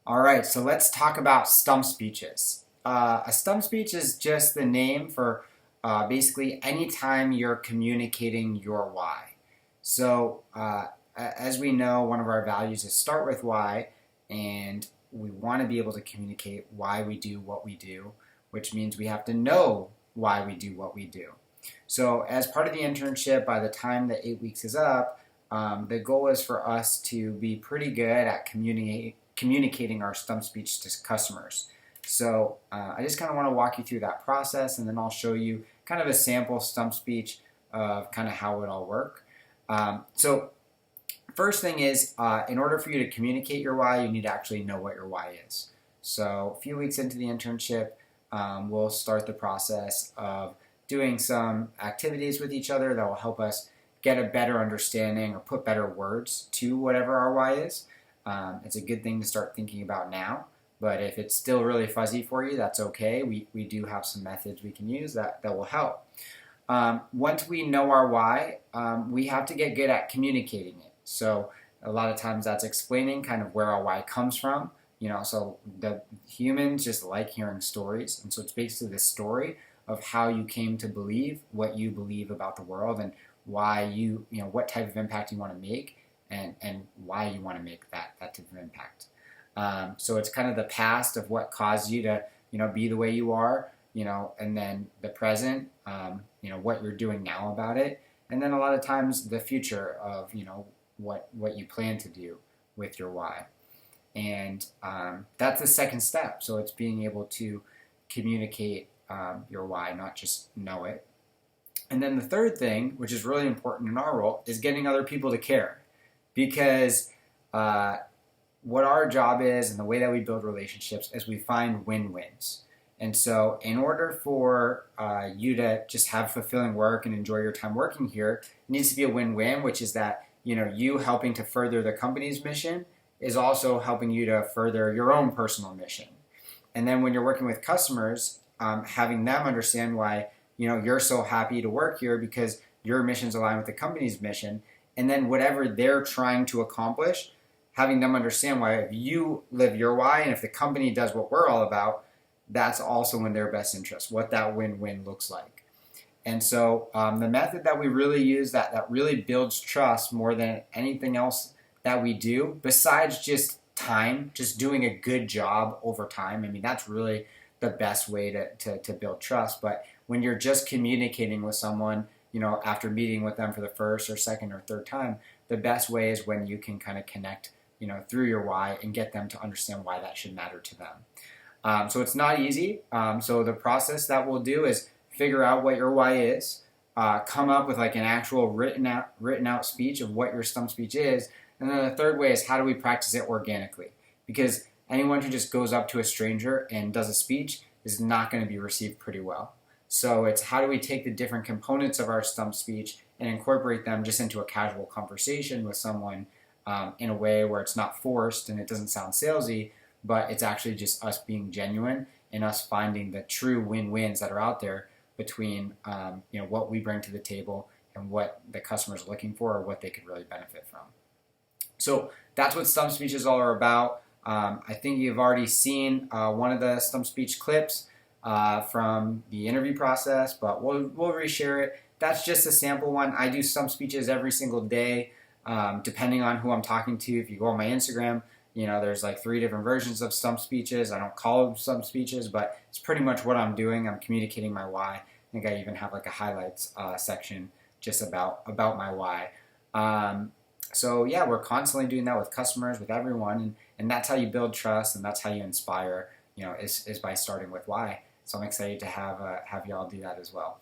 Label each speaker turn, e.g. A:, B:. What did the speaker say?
A: All right, so let's talk about stump speeches. A stump speech is just the name for basically anytime you're communicating your why. So, as we know, one of our values is start with why, and we want to be able to communicate why we do what we do, which means we have to know why we do what we do. So, as part of the internship, by the time the 8 weeks is up, the goal is for us to be pretty good at communicating our stump speech to customers. So I just kind of want to walk you through that process, and then I'll show you kind of a sample stump speech of kind of how it all work. So first thing is, in order for you to communicate your why, you need to actually know what your why is. So a few weeks into the internship, we'll start the process of doing some activities with each other that will help us get a better understanding or put better words to whatever our why is. It's a good thing to start thinking about now, but if it's still really fuzzy for you, that's okay. We do have some methods we can use that will help. Once we know our why, we have to get good at communicating it. So a lot of times that's explaining kind of where our why comes from. So the humans just like hearing stories, and so it's basically the story of how you came to believe what you believe about the world and why what type of impact you want to make and why you want to make that type of impact. So it's kind of the past of what caused you to be the way you are, and then the present, what you're doing now about it, and then a lot of times the future of what you plan to do with your why. And that's the second step. So it's being able to communicate your why, not just know it. And then the third thing, which is really important in our role, is getting other people to care. Because what our job is and the way that we build relationships is we find win-wins. And so in order for you to just have fulfilling work and enjoy your time working here, it needs to be a win-win, which is that you helping to further the company's mission is also helping you to further your own personal mission. And then when you're working with customers, having them understand why you're so happy to work here because your mission's aligned with the company's mission, and then whatever they're trying to accomplish, having them understand why if you live your why and if the company does what we're all about, that's also in their best interest, what that win-win looks like. And so the method that we really use that really builds trust more than anything else that we do, besides just time, just doing a good job over time. I mean, that's really the best way to build trust. But when you're just communicating with someone, after meeting with them for the first or second or third time, the best way is when you can kind of connect, through your why and get them to understand why that should matter to them. So it's not easy. So the process that we'll do is figure out what your why is, come up with like an actual written out speech of what your stump speech is. And then the third way is how do we practice it organically? Because anyone who just goes up to a stranger and does a speech is not going to be received pretty well. So it's how do we take the different components of our stump speech and incorporate them just into a casual conversation with someone in a way where it's not forced and it doesn't sound salesy, but it's actually just us being genuine and us finding the true win-wins that are out there between what we bring to the table and what the customer's looking for or what they could really benefit from. So that's what stump speeches all are about. I think you've already seen one of the stump speech clips from the interview process, but we'll reshare it. That's just a sample one. I do stump speeches every single day, depending on who I'm talking to. If you go on my Instagram, there's like 3 different versions of stump speeches. I don't call them stump speeches, but it's pretty much what I'm doing. I'm communicating my why. I think I even have like a highlights section just about my why. So yeah, we're constantly doing that with customers, with everyone, and that's how you build trust, and that's how you inspire. Is by starting with why. So I'm excited to have y'all do that as well.